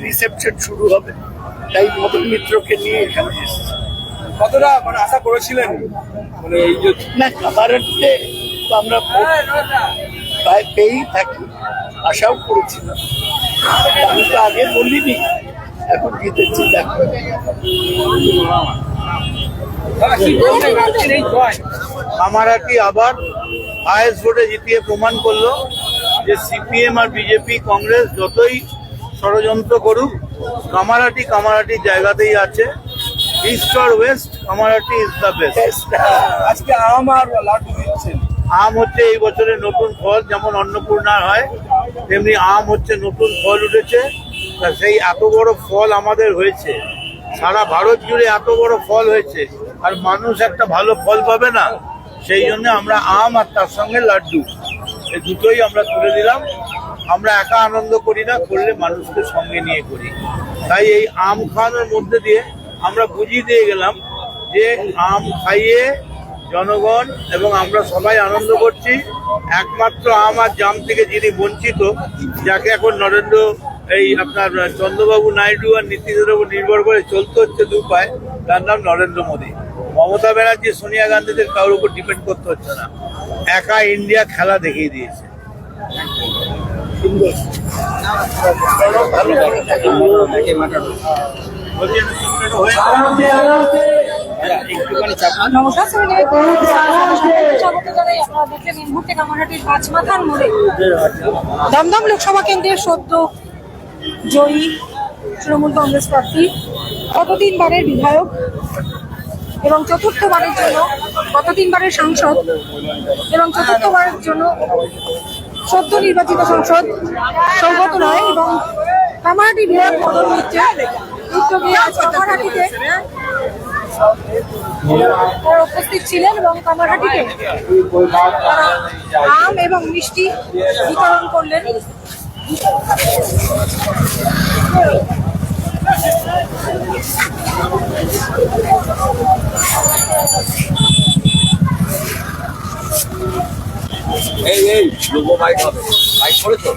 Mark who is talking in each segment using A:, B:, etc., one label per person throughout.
A: Reception শুরু হবে, তাই মদন মিত্রকে নিয়ে এখানে এসেছি।
B: কতটা মানে আশা করেছিলেন মানে এই যে
A: না, কামারহাটিতে তো আমরা প্রায় পেয়েই থাকি, আশাও করেছিলাম। আমি তো আগে বলিনি, এখন জিতেছি। দেখো কামারহাটি আবার হায়েস্ট ভোটে জিতিয়ে প্রমাণ করলো যে সিপিএম আর বিজেপি কংগ্রেস যতই ষড়যন্ত্র করুক, কামারহাটির জায়গাতেই আছে। ইস্ট আর west, Kamarhati is the best.
B: আজকে আম আর লাড্ডু দিচ্ছেন।
A: আম হচ্ছে এই বছরের নতুন ফল, যেমন অন্নপূর্ণার হয় তেমনি আম হচ্ছে নতুন ফল উঠেছে। তা সেই এত বড় ফল আমাদের হয়েছে, সারা ভারত জুড়ে এত বড় ফল হয়েছে, আর মানুষ একটা ভালো ফল পাবে না? সেই জন্য আমরা আম আর তার সঙ্গে লাড্ডু, এই দুটোই আমরা তুলে দিলাম। আমরা একা আনন্দ করি না, করলে মানুষকে সঙ্গে নিয়ে করি। তাই এই আম খাওয়ানোর মধ্যে দিয়ে আমরা বুঝিয়ে দিয়ে গেলাম যে আম খাইয়ে জনগণ এবং আমরা সবাই আনন্দ করছি। একমাত্র আম আর জাম থেকে যিনি বঞ্চিত, যাকে এখন আপনার চন্দ্রবাবু নাইডু আর নীতিশের উপর নির্ভর করে চলতে হচ্ছে দু পায়, তার নাম নরেন্দ্র মোদী। মমতা ব্যানার্জি, সোনিয়া গান্ধীদের কারোর উপর ডিপেন্ড করতে হচ্ছে না, একা ইন্ডিয়া খেলা দেখিয়ে দিয়েছে।
C: দমদম লোকসভা কেন্দ্রের সদ্য জয়ী তৃণমূল কংগ্রেস প্রার্থী, কতদিনবারের বিধায়ক এবং কতদিনবারের সাংসদ এবং চতুর্থবারের জন্য সদ্য নির্বাচিত সাংসদ সৌগত রায় এবং কামারহাটি বিধায়ক মদন মিত্রের উদ্যোগে আজ কামারহাটিতে উপস্থিত ছিলেন এবং কামারহাটিতে তারা আম এবং মিষ্টি বিতরণ করলেন।
B: এই লোগো বাইক হবে, বাইক করেছো?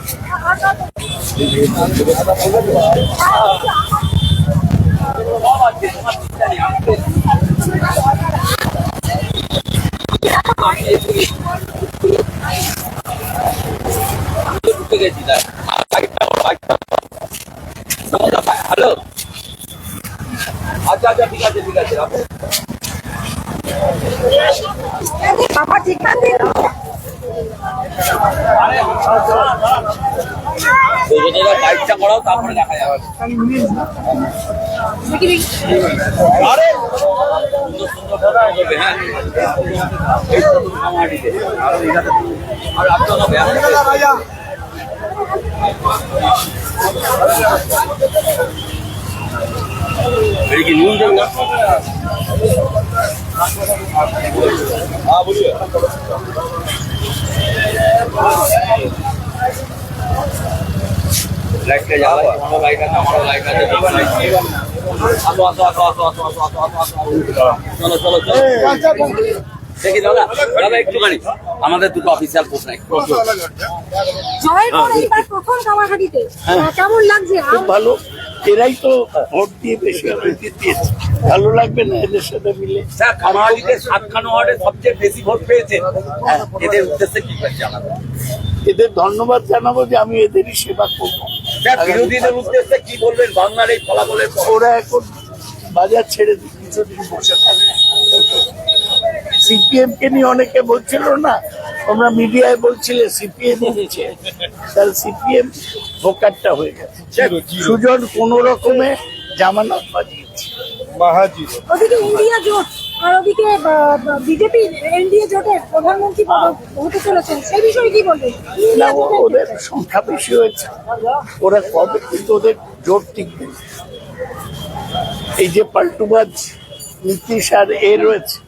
B: হ্যালো, আচ্ছা আচ্ছা, ঠিক আছে ঠিক আছে। বাইকটা করাও, তারপরে দেখা যাবে। আরে সুন্দর সুন্দর হবে। হ্যাঁ, আর আপনার কি নুন দেন না? हाँ बोलिए। लाइट का जा रहा है, हमारा लाइट आता, हमारा लाइट आता। आसो आसो आसो आसो आसो आसो आसो आसो आसो, चलो चलो चलो। দেখি দাদা, দাদা একটুখানি আমাদের দুটো অফিসিয়াল পোস্ট নাই।
C: প্রথম কামারহাটিতে কেমন লাগছে?
A: খুব ভালো, এরাই তো ভোট দিয়ে বেশি দিয়েছে, ভালো লাগবে না এদের সাথে মিলে?
B: স্যার, কামারহাটিতে 7খানা ওয়ার্ডে সবচেয়ে বেশি ভোট পেয়েছেন, এদের উদ্দেশ্যে কি জানাবেন?
A: এদের ধন্যবাদ জানাবো যে আমি এদেরই সেবা করবো।
B: স্যার, বিরোধীদের উদ্দেশ্যে কি বলবেন বাংলার এই ফলাফলের?
A: ওরা এখন বাজার ছেড়ে দিয়ে কিছুদিন বসে থাকবে। সিপিএম কে নিয়ে অনেকে বলছিল না, তোমরা মিডিয়ায় বলছিলে সিপিএম দিচ্ছে, তাহলে সিপিএম ভোকারটা হয়ে গেছে। সুজন কোন রকমে জামানত বাজিয়েছে।
C: ওদিকে ইন্ডিয়া জোট আর ওদিকে বিজেপি এনডিএ জোটের প্রধানমন্ত্রী হতে চলেছেন, সেই বিষয়ে কি বলবেন?
A: না, ওদের সংখ্যা বেশি হয়েছে, ওরা কবে, কিন্তু ওদের জোট টিকবে। এই যে পাল্টুবাজ নীতিশ আর রয়েছে,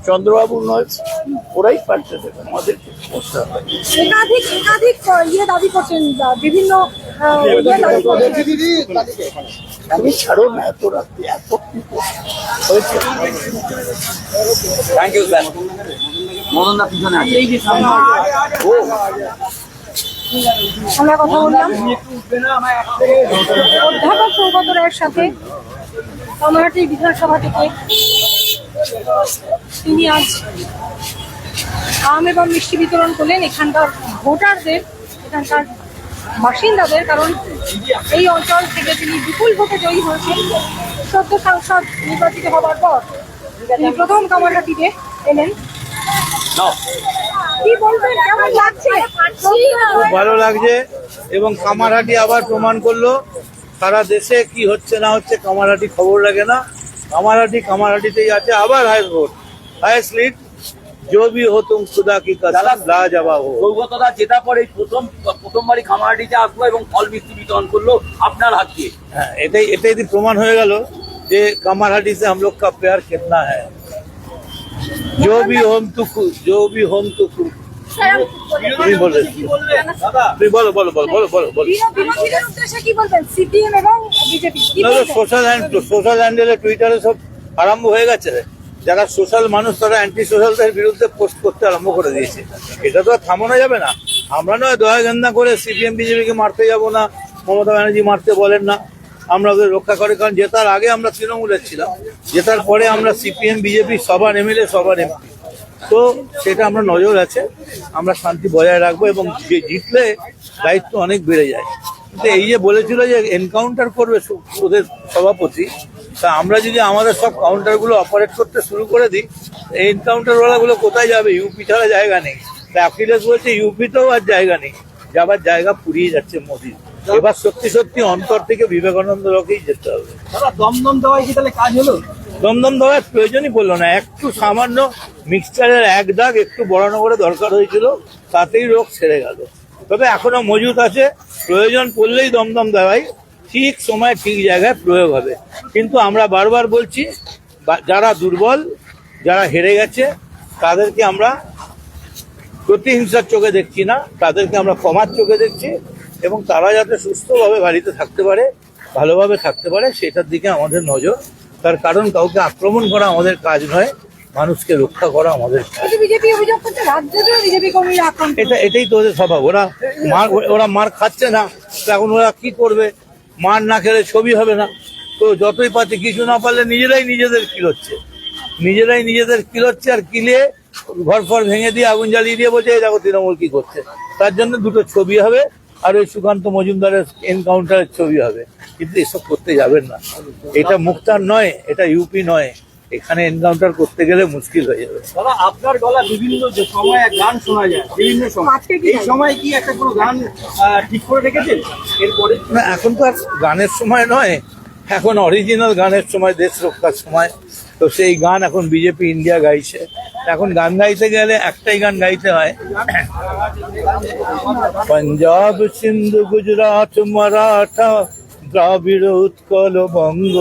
A: চন্দ্রবাবু রয়েছে, ওরাই পাল্টে দেবে, আমাদেরকে করতে হবে।
C: একাধিক দাবি করছেন বিভিন্ন।
A: আমি ছাড়ো না, এত রাত্রি এত হয়েছে।
B: Thank you sir. মদনদা পিছনে আছে।
C: আমরা কথা বললাম অধ্যাপক সৌগত রায়ের সাথে কামারহাটি বিধানসভা থেকে। তিনি আজ আম এবং মিষ্টি বিতরণ করলেন এখানকার ভোটারদের, এখানকার বাসিন্দাদের, কারণ এই অঞ্চল থেকে তিনি বিপুল ভোটে জয়ী হয়েছেন। সদ্য সাংসদ নির্বাচিত হবার পর তিনি প্রথম কামারহাটিতে এলেন। কি বলবেন, কেমন লাগছে?
A: খুব ভালো লাগছে এবং কামারহাটি আবার প্রমাণ করলো সারা দেশে কি হচ্ছে না হচ্ছে কামারহাটি খবর লাগে না। কামারহাটিতেই আছে আবার হাইস্ট ভোট, হাইস্ট লিড। जो भी हो तुम खुदा की कसम लाजवाब हो।
B: সৌগতদা জেতা পরে প্রথমবারই খামারহাটিতে আসলো এবং ফল মিষ্টি বিতরণ করলো আপনার হাত দিয়ে।
A: हाँ, এটাই প্রমাণ হয়ে গেল যে কামারহাটি से हम लोग का प्यार कितना है। जो भी होम तू তুমি বলো
C: বিরোধীদের উদ্দেশ্যে কি বলবেন? সিপিএম এবং বিজেপি কি বলবেন?
A: সোশ্যাল হ্যান্ডেলে টুইটারে সব আরম্ভ হয়ে গেছে। যারা সোশ্যাল মানুষ তারা অ্যান্টি সোশ্যালদের বিরুদ্ধে পোস্ট করতে আরম্ভ করে দিয়েছে। এটা তো আর থামানো যাবে না। আমরা নয় দয়া গেন্দা করে সিপিএম বিজেপিকে মারতে যাব না, মমতা ব্যানার্জি মারতে বলেন না, আমরা ওদের রক্ষা করে। কারণ জেতার আগে আমরা তৃণমূলের ছিলাম, জেতার পরে আমরা সিপিএম বিজেপি সবার এমএলএ সবার এমপি। তো সেটা আমরা নজর আছে, আমরা শান্তি বজায় রাখবো এবং জিতলে দায়িত্ব অনেক বেড়ে যায়। কিন্তু এই যে বলেছিল যে এনকাউন্টার করবে ওদের সভাপতি, তা আমরা যদি আমাদের সব কাউন্টারগুলো অপারেট করতে শুরু করে দিই, এই এনকাউন্টারওয়ালাগুলো কোথায় যাবে? ইউপি ছাড়া জায়গা নেই। তা অ্যাকিলেস বলছে ইউপিতেও আর জায়গা নেই, যাবার জায়গা ফুরিয়ে যাচ্ছে মোদির। এবার সত্যি অন্তর থেকে বিবেকানন্দ রকেই যেতে হবে।
D: দমদম দেওয়ায় কি তাহলে কাজ হলো?
A: দমদম দেওয়ার প্রয়োজনই পড়লো না। একটু সামান্য মিক্সচারের এক দাগ একটু বড়ানো দরকার হয়েছিল, তাতেই রোগ ছেড়ে গেল। তবে এখনো মজুত আছে, প্রয়োজন পড়লেই দমদম দেওয়াই ঠিক সময় ঠিক জায়গায় প্রয়োগ হবে। কিন্তু আমরা বারবার বলছি, যারা দুর্বল, যারা হেরে গেছে, তাদেরকে আমরা প্রতিহিংসার চোখে দেখছি না, তাদেরকে আমরা ক্ষমার চোখে দেখছি এবং তারা যাতে সুস্থভাবে বাড়িতে থাকতে পারে, ভালোভাবে থাকতে পারে, সেটার দিকে আমাদের নজর। তার কারণ কাউকে আক্রমণ করা আমাদের কাজ নয়, মানুষকে রক্ষা করা আমাদের কাজ।
C: বিজেপি অভিযোগ করছে রাজ্য জুড়ে বিজেপি কর্মীরা আক্রমণ।
A: এটাই তো ওদের স্বভাব। ওরা মার খাচ্ছে না, তো এখন ওরা কি করবে? মার না খেলে ছবি হবে না। তো যতই পাচ্ছে, কিছু না পারলে নিজেরাই নিজেদের কিলোচ্ছে আর কিলিয়ে ঘর ফর ভেঙে দিয়ে আগুন জ্বালিয়ে দিয়ে বলছে এই দেখো তৃণমূল কি করছে। তার জন্য দুটো ছবি হবে, আর ওই সুকান্ত মজুমদারের এনকাউন্টারের ছবি হবে। কিন্তু এসব করতে যাবেন না। এটা মুক্তার নয়, এটা ইউপি নয়, এখানে এনকাউন্টার করতে গেলে মুশকিল হয়ে যাবে।
D: দাদা আপনার গলা বিভিন্ন যে সময় গান শোনা যায় বিভিন্ন সময়, এই সময় কি একটা কোনো গান ঠিক করে রেখেছেন এরপরে?
A: না, এখন তো আর গানের সময় নয়, এখন অরিজিনাল গানের সময়, দেশ রক্ষার সময়। তো সেই গান এখন বিজেপি ইন্ডিয়া গাইছে। এখন গান গাইতে গেলে একটাই গান গাইতে হয়, পাঞ্জাব সিন্ধু গুজরাট মারাঠা দ্রাবিড় উৎকল বঙ্গ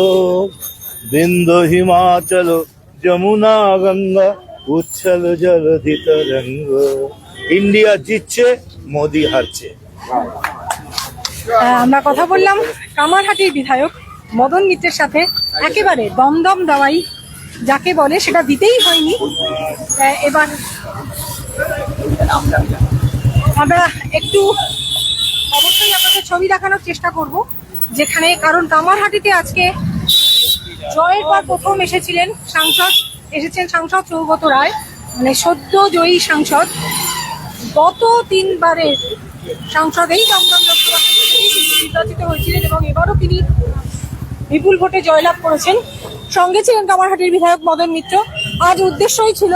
A: বিন্দু হিমাচল যমুনা গঙ্গা উচ্ছল জলধি তরঙ্গ। ইন্ডিয়া জিতছে, মোদি হারছে।
C: আমরা কথা বললাম কামারহাটির বিধায়ক মদন মিত্রের সাথে। একেবারে দমদম দাওয়াই যাকে বলে সেটা দিতেই হয়নি। এবার আমরা একটু অবশ্যই আপনাদের ছবি দেখানোর চেষ্টা করব যেখানে, কারণ কামারহাটিতে আজকে জয়ের পর প্রথম এসেছেন সাংসদ সৌগত রায়, মানে সদ্য জয়ী সাংসদ। গত 3 বারের সাংসদ এই দমদম লোকসভা নির্বাচিত হয়েছিলেন এবং এবারও তিনি বিপুল ভোটে জয়লাভ করেছেন। সঙ্গে ছিলেন কামারহাটির বিধায়ক মদন মিত্র। আজ উদ্দেশ্যই ছিল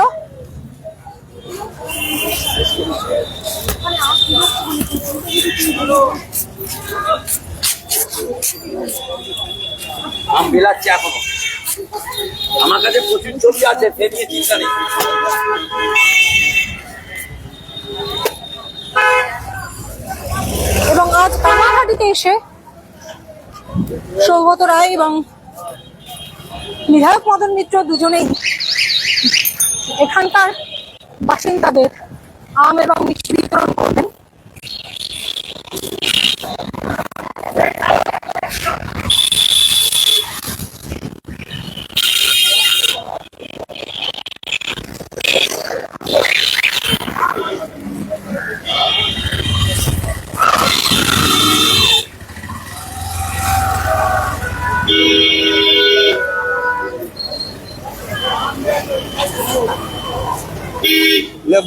B: আম বিলাচ্ছি এখনো, আমার কাছে প্রচুর ছবি আছে, সে নিয়ে চিন্তা নেই।
C: এবং আজ কামারহাটিতে এসে সৌগত রায় এবং বিধায়ক মদন মিত্র দুজনেই এখানকার বাসিন্দাদের আম এবং মিষ্টি বিতরণ করবেন।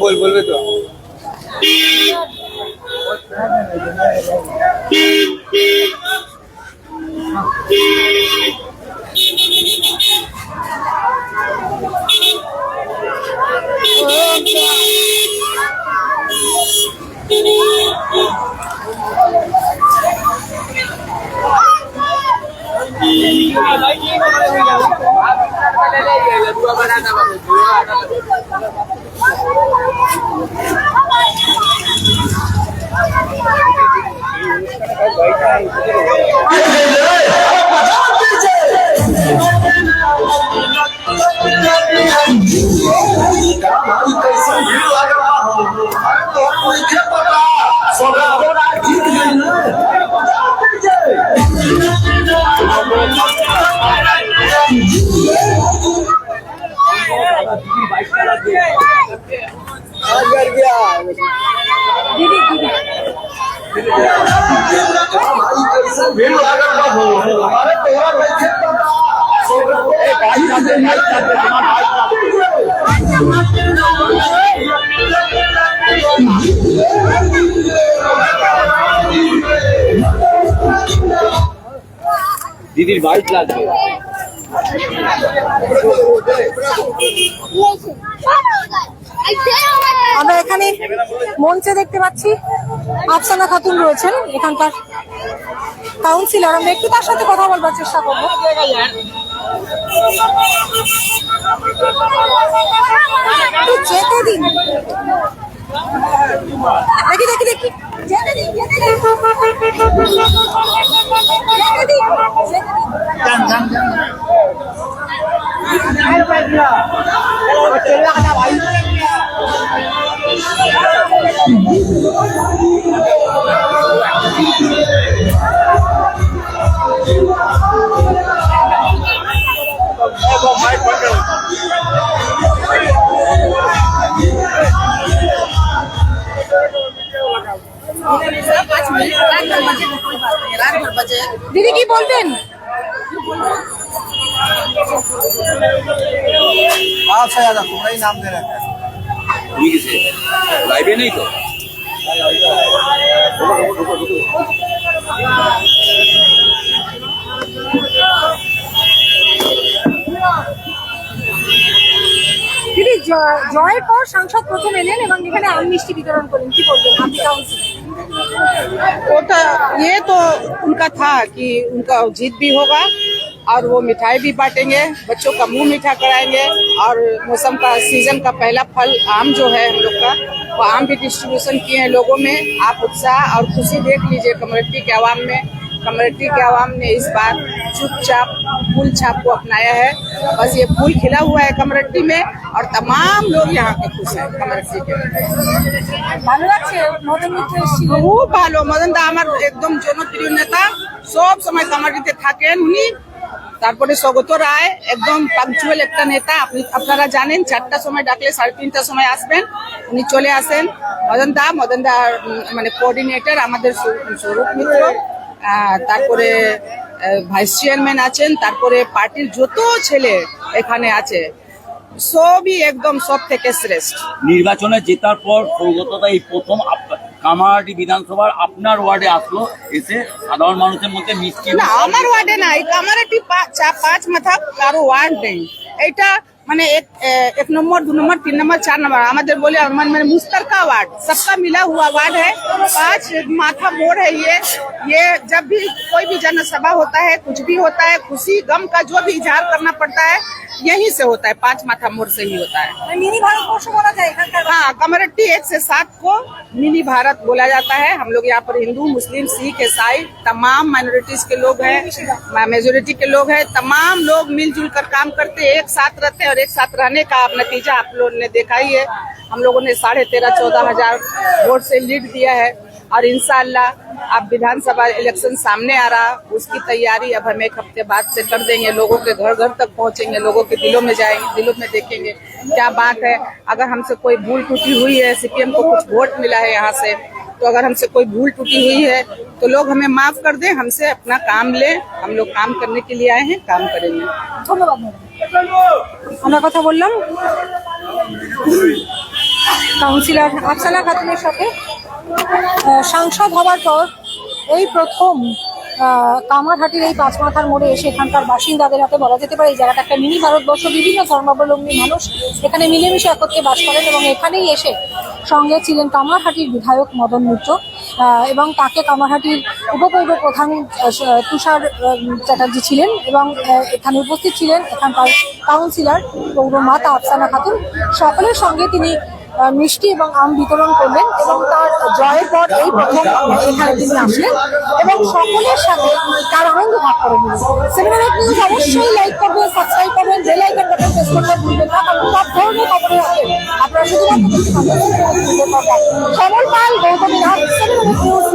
B: বলবে তো
C: दीदी दीदी
B: দিদির বাইক লাগবে
C: আমরা এখানে মঞ্চে দেখতে পাচ্ছি আফসানা খাতুন রয়েছেন এখানকার কাউন্সিলর। আমরা একটু তার সাথে কথা বলবার চেষ্টা করবো। একটু যেতে দিন, দেখি দেখি দেখি, যেতে দিন, যেতে দিন, যেতে দিন, যেতে দিন। दीदी की बोलবেন?
D: आपसे ज्यादा तुम्हारा ही नाम दे रहा है।
B: তুমি কিসে লাইভে নেই তো
C: দিদি জয়ের পর সাংসদ প্রথম এলেন এবং এখানে আম মিষ্টি বিতরণ করেন, কি বলবেন আপনি কাউন্সিলর?
E: वो तो ये तो उनका था कि उनका जीत भी होगा और वो मिठाई भी बांटेंगे, बच्चों का मुंह मीठा कराएंगे और मौसम का सीजन का पहला फल आम जो है हम लोग का, वो आम भी डिस्ट्रीब्यूशन किए हैं लोगों में। आप उत्साह और खुशी देख लीजिए कम्युनिटी के आवाम में। कम्युनिटी के आवाम ने इस बार चुपचाप फूल छाप को अपनाया है। बस ये फूल खिला हुआ है कम्युनिटी में और तमाम लोग यहाँ के खुश हैं कम्युनिटी के।
C: ভালো লাগছে মদন মিত্র এসেছিলেন?
E: খুব ভালো, মদন দা আমার একদম জনপ্রিয় নেতা, সব সময় কামারিতে থাকেন উনি। তারপরে স্বগত রায় একদম পাংচুয়াল একটা নেতা, আপনারা জানেন 4টার সময় ডাকলে 3:30টার সময় আসবেন, উনি চলে আসেন। মদন দা মানে কোঅর্ডিনেটর আমাদের স্বরূপ মিত্র, তারপরে ভাইস চেয়ারম্যান আছেন, তারপরে পার্টির যত ছেলে এখানে আছে সবই একদম সব থেকে শ্রেষ্ঠ।
B: নির্বাচনে জেতার পর সৌগতদা এই প্রথম কামারহাটি বিধানসভার আপনার ওয়ার্ডে আসলো, এসে সাধারণ মানুষের মধ্যে মিষ্টি
E: না আমার ওয়ার্ডে নাই, কামারহাটি 5 মাথা কারো ওয়ার্ড নেই। এটা মানে एक नंबर 2 नंबर 3 नंबर 4 नंबर আমাদের বলে মানে मुश्तरका वार्ड, सबका मिला हुआ वार्ड है। 5 माथा मोड़ है ये जब भी कोई भी जनसभा होता है, कुछ भी होता है, खुशी गम का जो भी इजहार करना पड़ता है यहीं से होता है, 5 माथा मोड़ से ही होता है।
C: মিনি ভারতবর্ষ বলা যায় এখানকার।
E: हाँ, कम्युनिटी 1 से 7 को मिनी भारत बोला जाता है। हम लोग यहाँ पर हिंदू, मुस्लिम, सिख, ईसाई तमाम माइनॉरिटीज के लोग हैं, मेजोरिटी के लोग हैं, तमाम लोग मिलजुल कर काम करते हैं, एक साथ रहते हैं और एक साथ रहने का नतीजा आप लोगों ने देखा ही है। हम लोगों ने 13,500-14 हजार वोट से लीड दिया है और इंशाअल्लाह अब विधानसभा इलेक्शन सामने आ रहा, उसकी तैयारी अब हम 1 हफ्ते बाद से कर देंगे। लोगों के घर घर तक पहुंचेंगे, लोगों के दिलों में जाएंगे, दिलों में देखेंगे क्या बात है। अगर हमसे कोई भूल टूटी हुई है, सीपीएम को कुछ वोट मिला है यहाँ से, तो अगर हमसे कोई भूल टूटी हुई है तो लोग हमें माफ कर दें, हमसे अपना काम लें। हम लोग काम करने के लिए आए हैं, काम करेंगे।
C: ধন্যবাদ ম্যাডাম। আমরা কথা বললাম কাউন্সিলর আফসানা খাতুনের সাথে। সাংসদ হওয়ার পর এই প্রথম কামারহাটির এই পাঁচমাথার মোড়ে এসে এখানকার বাসিন্দাদের হাতে বলা যেতে পারে এই জায়গাটা একটা মিনি ভারতবর্ষ। বিভিন্ন ধর্মাবলম্বী মানুষ এখানে মিলেমিশে একত্রে বাস করেন এবং এখানেই এসে সঙ্গে ছিলেন কামারহাটির বিধায়ক মদন মিত্র এবং তাকে কামারহাটির উপপৌর প্রধান তুষার চ্যাটার্জি ছিলেন এবং এখানে উপস্থিত ছিলেন এখানকার কাউন্সিলর পৌরমাতা আফসানা খাতুন। সকলের সঙ্গে তিনি মিষ্টি এবং আম বিতরণ করলেন এবং তার জয়ের পর এই প্রথম এখানে তিনি আসলেন এবং সকলের সাথে তার আনন্দ ভাগ করে নিলেন। 7 নিউজ অবশ্যই লাইক করবেন, সাবস্ক্রাইব করবেন, বেল আইকন বাটন প্রেস করতে ভুলবেন না, কারণ সব ধরনের খবরের আপডেট আপনারা শুধুমাত্র সমল পাল, গৌতমী নাথ, 7 নিউজ।